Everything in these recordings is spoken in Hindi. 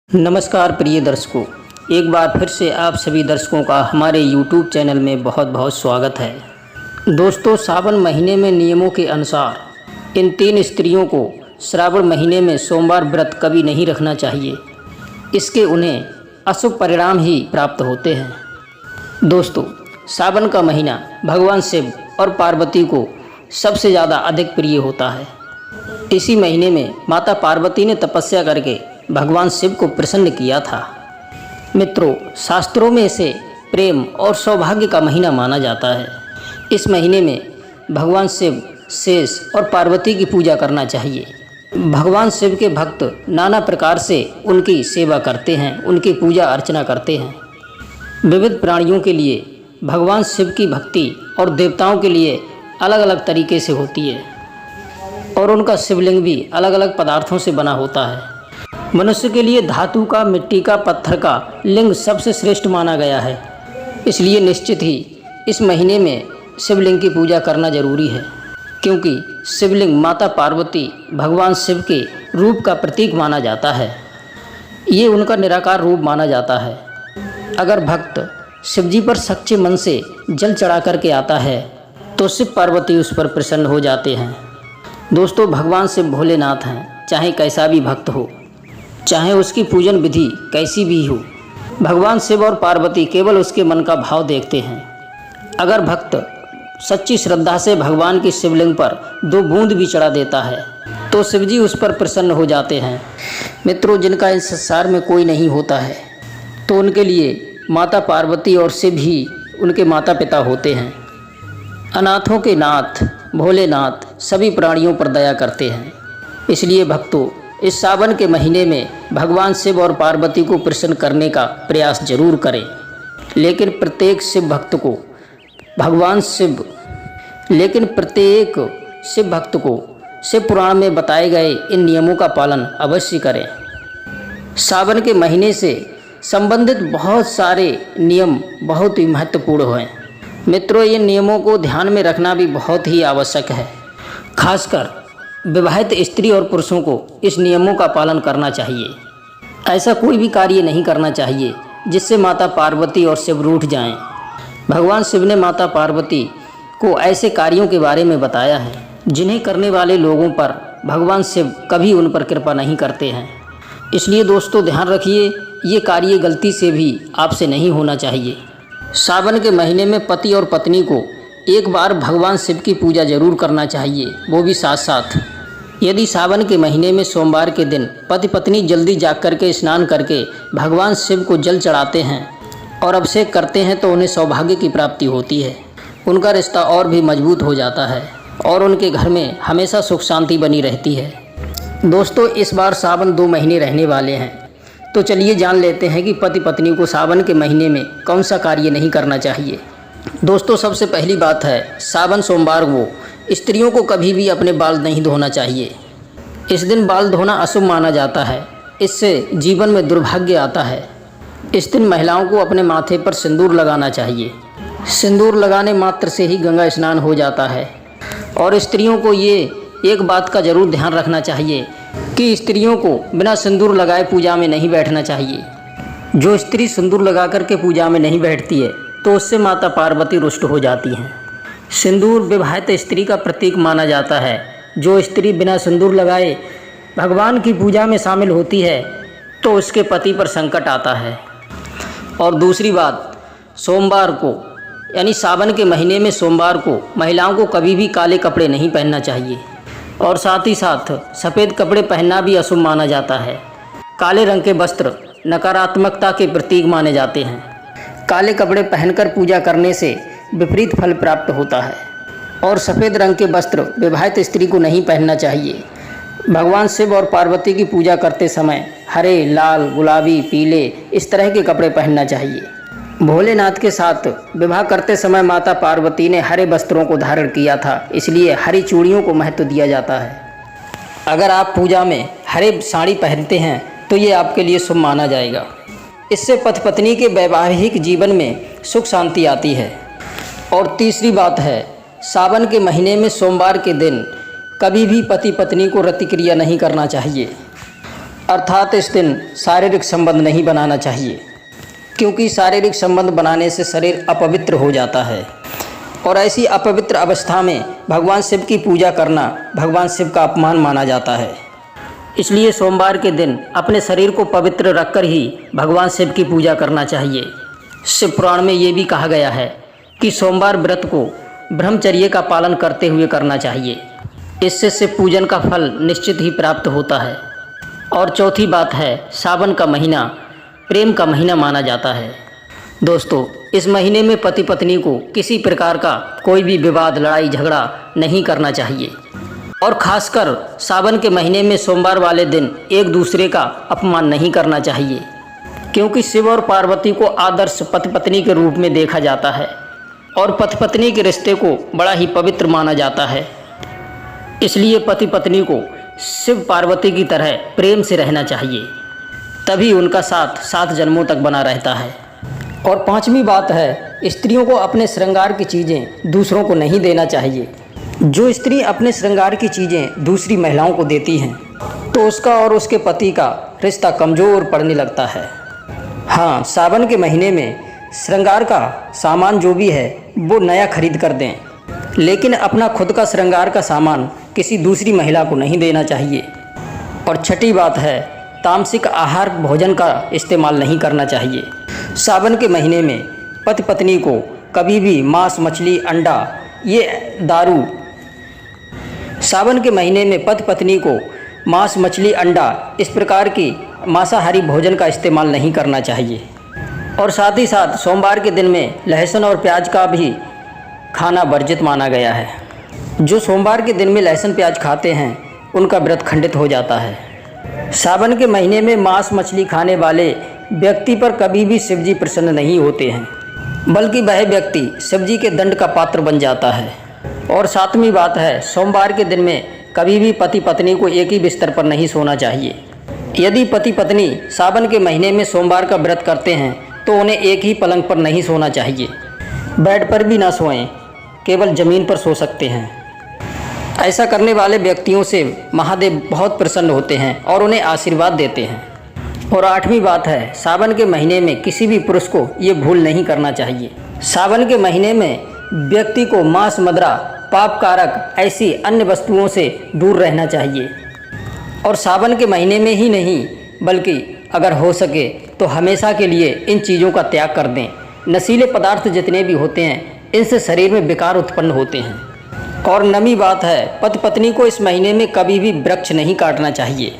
नमस्कार प्रिय दर्शकों, एक बार फिर से आप सभी दर्शकों का हमारे YouTube चैनल में बहुत बहुत स्वागत है। दोस्तों, सावन महीने में नियमों के अनुसार इन 3 स्त्रियों को श्रावण महीने में सोमवार व्रत कभी नहीं रखना चाहिए। इसके उन्हें अशुभ परिणाम ही प्राप्त होते हैं। दोस्तों, सावन का महीना भगवान शिव और पार्वती को सबसे ज़्यादा अधिक प्रिय होता है। इसी महीने में माता पार्वती ने तपस्या करके भगवान शिव को प्रसन्न किया था। मित्रों, शास्त्रों में इसे प्रेम और सौभाग्य का महीना माना जाता है। इस महीने में भगवान शिव, शेष और पार्वती की पूजा करना चाहिए। भगवान शिव के भक्त नाना प्रकार से उनकी सेवा करते हैं, उनकी पूजा अर्चना करते हैं। विविध प्राणियों के लिए भगवान शिव की भक्ति और देवताओं के लिए अलग अलग तरीके से होती है और उनका शिवलिंग भी अलग अलग पदार्थों से बना होता है। मनुष्य के लिए धातु का, मिट्टी का, पत्थर का लिंग सबसे श्रेष्ठ माना गया है। इसलिए निश्चित ही इस महीने में शिवलिंग की पूजा करना जरूरी है, क्योंकि शिवलिंग माता पार्वती भगवान शिव के रूप का प्रतीक माना जाता है। ये उनका निराकार रूप माना जाता है। अगर भक्त शिवजी पर सच्चे मन से जल चढ़ा करके आता है तो शिव पार्वती उस पर प्रसन्न हो जाते हैं। दोस्तों, भगवान शिव भोलेनाथ हैं, चाहे कैसा भी भक्त हो, चाहे उसकी पूजन विधि कैसी भी हो, भगवान शिव और पार्वती केवल उसके मन का भाव देखते हैं। अगर भक्त सच्ची श्रद्धा से भगवान की शिवलिंग पर 2 बूंद भी चढ़ा देता है तो शिवजी उस पर प्रसन्न हो जाते हैं। मित्रों, जिनका इस संसार में कोई नहीं होता है तो उनके लिए माता पार्वती और शिव ही उनके माता पिता होते हैं। अनाथों के नाथ भोलेनाथ सभी प्राणियों पर दया करते हैं। इसलिए भक्तों, इस सावन के महीने में भगवान शिव और पार्वती को प्रसन्न करने का प्रयास जरूर करें। लेकिन प्रत्येक शिव भक्त को शिव पुराण में बताए गए इन नियमों का पालन अवश्य करें। सावन के महीने से संबंधित बहुत सारे नियम बहुत ही महत्वपूर्ण हैं। मित्रों, ये नियमों को ध्यान में रखना भी बहुत ही आवश्यक है। खासकर विवाहित स्त्री और पुरुषों को इस नियमों का पालन करना चाहिए। ऐसा कोई भी कार्य नहीं करना चाहिए जिससे माता पार्वती और शिव रूठ जाएं। भगवान शिव ने माता पार्वती को ऐसे कार्यों के बारे में बताया है जिन्हें करने वाले लोगों पर भगवान शिव कभी उन पर कृपा नहीं करते हैं। इसलिए दोस्तों, ध्यान रखिए, ये कार्य गलती से भी आपसे नहीं होना चाहिए। सावन के महीने में पति और पत्नी को एक बार भगवान शिव की पूजा जरूर करना चाहिए, वो भी साथ साथ। यदि सावन के महीने में सोमवार के दिन पति पत्नी जल्दी जाग करके स्नान करके भगवान शिव को जल चढ़ाते हैं और अभिषेक करते हैं तो उन्हें सौभाग्य की प्राप्ति होती है। उनका रिश्ता और भी मजबूत हो जाता है और उनके घर में हमेशा सुख शांति बनी रहती है। दोस्तों, इस बार सावन 2 महीने रहने वाले हैं, तो चलिए जान लेते हैं कि पति पत्नी को सावन के महीने में कौन सा कार्य नहीं करना चाहिए। दोस्तों, सबसे पहली बात है, सावन सोमवार को स्त्रियों को कभी भी अपने बाल नहीं धोना चाहिए। इस दिन बाल धोना अशुभ माना जाता है। इससे जीवन में दुर्भाग्य आता है। इस दिन महिलाओं को अपने माथे पर सिंदूर लगाना चाहिए। सिंदूर लगाने मात्र से ही गंगा स्नान हो जाता है। और स्त्रियों को ये एक बात का जरूर ध्यान रखना चाहिए कि स्त्रियों को बिना सिंदूर लगाए पूजा में नहीं बैठना चाहिए। जो स्त्री सिंदूर लगा करके पूजा में नहीं बैठती है तो उससे माता पार्वती रुष्ट हो जाती हैं। सिंदूर विवाहित स्त्री का प्रतीक माना जाता है। जो स्त्री बिना सिंदूर लगाए भगवान की पूजा में शामिल होती है तो उसके पति पर संकट आता है। और दूसरी बात, सोमवार को यानी सावन के महीने में सोमवार को महिलाओं को कभी भी काले कपड़े नहीं पहनना चाहिए और साथ ही साथ सफ़ेद कपड़े पहनना भी अशुभ माना जाता है। काले रंग के वस्त्र नकारात्मकता के प्रतीक माने जाते हैं। काले कपड़े पहनकर पूजा करने से विपरीत फल प्राप्त होता है। और सफ़ेद रंग के वस्त्र विवाहित स्त्री को नहीं पहनना चाहिए। भगवान शिव और पार्वती की पूजा करते समय हरे, लाल, गुलाबी, पीले इस तरह के कपड़े पहनना चाहिए। भोलेनाथ के साथ विवाह करते समय माता पार्वती ने हरे वस्त्रों को धारण किया था, इसलिए हरी चूड़ियों को महत्व दिया जाता है। अगर आप पूजा में हरे साड़ी पहनते हैं तो ये आपके लिए शुभ माना जाएगा। इससे पति पत्नी के वैवाहिक जीवन में सुख शांति आती है। और तीसरी बात है, सावन के महीने में सोमवार के दिन कभी भी पति पत्नी को रति क्रिया नहीं करना चाहिए। अर्थात इस दिन शारीरिक संबंध नहीं बनाना चाहिए, क्योंकि शारीरिक संबंध बनाने से शरीर अपवित्र हो जाता है और ऐसी अपवित्र अवस्था में भगवान शिव की पूजा करना भगवान शिव का अपमान माना जाता है। इसलिए सोमवार के दिन अपने शरीर को पवित्र रखकर ही भगवान शिव की पूजा करना चाहिए। शिव पुराण में ये भी कहा गया है कि सोमवार व्रत को ब्रह्मचर्य का पालन करते हुए करना चाहिए। इससे शिव पूजन का फल निश्चित ही प्राप्त होता है। और चौथी बात है, सावन का महीना प्रेम का महीना माना जाता है। दोस्तों, इस महीने में पति पत्नी को किसी प्रकार का कोई भी विवाद, लड़ाई झगड़ा नहीं करना चाहिए और खासकर सावन के महीने में सोमवार वाले दिन एक दूसरे का अपमान नहीं करना चाहिए, क्योंकि शिव और पार्वती को आदर्श पति पत्नी के रूप में देखा जाता है और पति पत्नी के रिश्ते को बड़ा ही पवित्र माना जाता है। इसलिए पति पत्नी को शिव पार्वती की तरह प्रेम से रहना चाहिए, तभी उनका साथ 7 जन्मों तक बना रहता है। और पांचवी बात है, स्त्रियों को अपने श्रृंगार की चीज़ें दूसरों को नहीं देना चाहिए। जो स्त्री अपने श्रृंगार की चीज़ें दूसरी महिलाओं को देती हैं तो उसका और उसके पति का रिश्ता कमज़ोर पड़ने लगता है। हाँ, सावन के महीने में श्रृंगार का सामान जो भी है वो नया खरीद कर दें, लेकिन अपना खुद का श्रृंगार का सामान किसी दूसरी महिला को नहीं देना चाहिए। और छठी बात है, तामसिक आहार भोजन का इस्तेमाल नहीं करना चाहिए। सावन के महीने में पति पत्नी को कभी भी मांस, मछली, अंडा, ये दारू सावन के महीने में पति पत्नी को मांस, मछली, अंडा इस प्रकार की मांसाहारी भोजन का इस्तेमाल नहीं करना चाहिए। और साथ ही साथ सोमवार के दिन में लहसुन और प्याज का भी खाना वर्जित माना गया है। जो सोमवार के दिन में लहसुन प्याज खाते हैं उनका व्रत खंडित हो जाता है। सावन के महीने में मांस मछली खाने वाले व्यक्ति पर कभी भी शिवजी प्रसन्न नहीं होते हैं, बल्कि वह व्यक्ति शिवजी के दंड का पात्र बन जाता है। और सातवीं बात है, सोमवार के दिन में कभी भी पति पत्नी को एक ही बिस्तर पर नहीं सोना चाहिए। यदि पति पत्नी सावन के महीने में सोमवार का व्रत करते हैं तो उन्हें एक ही पलंग पर नहीं सोना चाहिए। बेड पर भी ना सोएं, केवल ज़मीन पर सो सकते हैं। ऐसा करने वाले व्यक्तियों से महादेव बहुत प्रसन्न होते हैं और उन्हें आशीर्वाद देते हैं। और आठवीं बात है, सावन के महीने में किसी भी पुरुष को ये भूल नहीं करना चाहिए। सावन के महीने में व्यक्ति को मांस, मदिरा, पाप कारक ऐसी अन्य वस्तुओं से दूर रहना चाहिए। और सावन के महीने में ही नहीं, बल्कि अगर हो सके तो हमेशा के लिए इन चीज़ों का त्याग कर दें। नशीले पदार्थ जितने भी होते हैं इनसे शरीर में विकार उत्पन्न होते हैं। और नवीं बात है, पति पत्नी को इस महीने में कभी भी वृक्ष नहीं काटना चाहिए।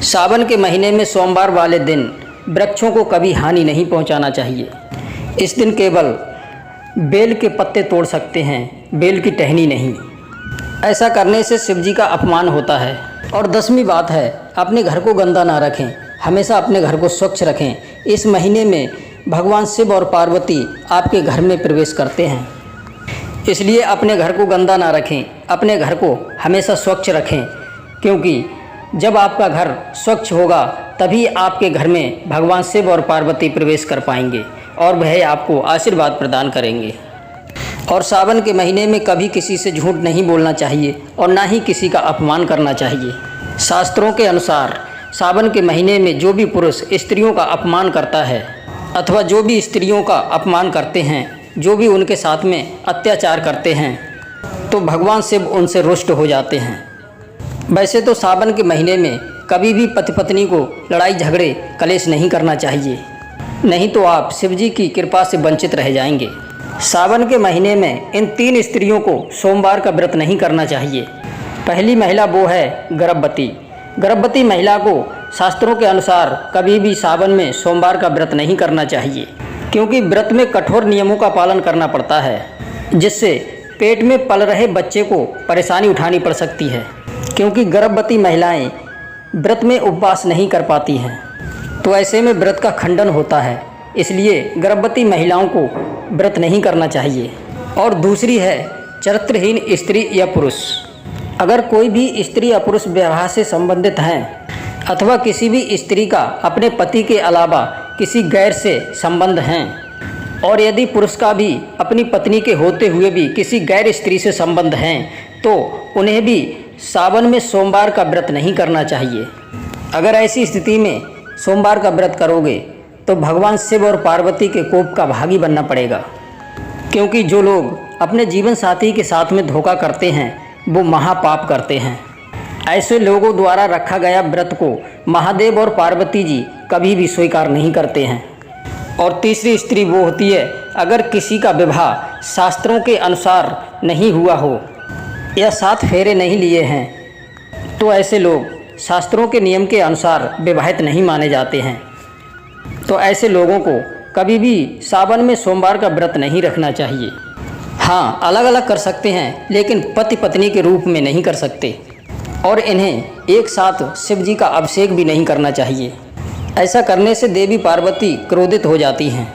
सावन के महीने में सोमवार वाले दिन वृक्षों को कभी हानि नहीं पहुंचाना चाहिए। इस दिन केवल बेल के पत्ते तोड़ सकते हैं, बेल की टहनी नहीं। ऐसा करने से शिवजी का अपमान होता है। और 10वीं बात है, अपने घर को गंदा ना रखें, हमेशा अपने घर को स्वच्छ रखें। इस महीने में भगवान शिव और पार्वती आपके घर में प्रवेश करते हैं, इसलिए अपने घर को गंदा ना रखें, अपने घर को हमेशा स्वच्छ रखें, क्योंकि जब आपका घर स्वच्छ होगा तभी आपके घर में भगवान शिव और पार्वती प्रवेश कर पाएंगे और वह आपको आशीर्वाद प्रदान करेंगे। और सावन के महीने में कभी किसी से झूठ नहीं बोलना चाहिए और ना ही किसी का अपमान करना चाहिए। शास्त्रों के अनुसार सावन के महीने में जो भी पुरुष स्त्रियों का अपमान करता है अथवा जो भी स्त्रियों का अपमान करते हैं, जो भी उनके साथ में अत्याचार करते हैं, तो भगवान शिव उनसे रुष्ट हो जाते हैं। वैसे तो सावन के महीने में कभी भी पति पत्नी को लड़ाई झगड़े कलेश नहीं करना चाहिए, नहीं तो आप शिवजी की कृपा से वंचित रह जाएंगे। सावन के महीने में इन 3 स्त्रियों को सोमवार का व्रत नहीं करना चाहिए। पहली महिला वो है गर्भवती। गर्भवती महिला को शास्त्रों के अनुसार कभी भी सावन में सोमवार का व्रत नहीं करना चाहिए, क्योंकि व्रत में कठोर नियमों का पालन करना पड़ता है, जिससे पेट में पल रहे बच्चे को परेशानी उठानी पड़ सकती है, क्योंकि गर्भवती महिलाएं व्रत में उपवास नहीं कर पाती हैं, तो ऐसे में व्रत का खंडन होता है। इसलिए गर्भवती महिलाओं को व्रत नहीं करना चाहिए। और दूसरी है चरित्रहीन स्त्री या पुरुष। अगर कोई भी स्त्री या पुरुष विवाह से संबंधित हैं अथवा किसी भी स्त्री का अपने पति के अलावा किसी गैर से संबंध हैं, और यदि पुरुष का भी अपनी पत्नी के होते हुए भी किसी गैर स्त्री से संबंध हैं, तो उन्हें भी सावन में सोमवार का व्रत नहीं करना चाहिए। अगर ऐसी स्थिति में सोमवार का व्रत करोगे तो भगवान शिव और पार्वती के कोप का भागी बनना पड़ेगा, क्योंकि जो लोग अपने जीवन साथी के साथ में धोखा करते हैं वो महापाप करते हैं। ऐसे लोगों द्वारा रखा गया व्रत को महादेव और पार्वती जी कभी भी स्वीकार नहीं करते हैं। और तीसरी स्त्री वो होती है, अगर किसी का विवाह शास्त्रों के अनुसार नहीं हुआ हो या 7 फेरे नहीं लिए हैं तो ऐसे लोग शास्त्रों के नियम के अनुसार विवाहित नहीं माने जाते हैं। तो ऐसे लोगों को कभी भी सावन में सोमवार का व्रत नहीं रखना चाहिए। हाँ, अलग अलग कर सकते हैं, लेकिन पति पत्नी के रूप में नहीं कर सकते। और इन्हें एक साथ शिव जी का अभिषेक भी नहीं करना चाहिए। ऐसा करने से देवी पार्वती क्रोधित हो जाती हैं।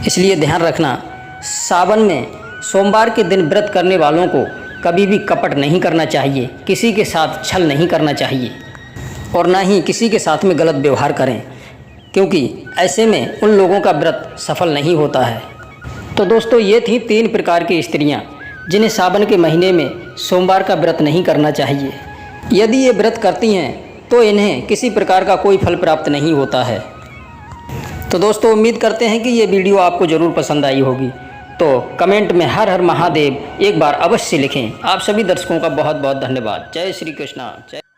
इसलिए ध्यान रखना, सावन में सोमवार के दिन व्रत करने वालों को कभी भी कपट नहीं करना चाहिए, किसी के साथ छल नहीं करना चाहिए और ना ही किसी के साथ में गलत व्यवहार करें, क्योंकि ऐसे में उन लोगों का व्रत सफल नहीं होता है। तो दोस्तों, ये थी 3 प्रकार की स्त्रियां जिन्हें सावन के महीने में सोमवार का व्रत नहीं करना चाहिए। यदि ये व्रत करती हैं तो इन्हें किसी प्रकार का कोई फल प्राप्त नहीं होता है। तो दोस्तों, उम्मीद करते हैं कि ये वीडियो आपको ज़रूर पसंद आई होगी। तो कमेंट में हर हर महादेव एक बार अवश्य लिखें। आप सभी दर्शकों का बहुत बहुत धन्यवाद। जय श्री कृष्णा। जय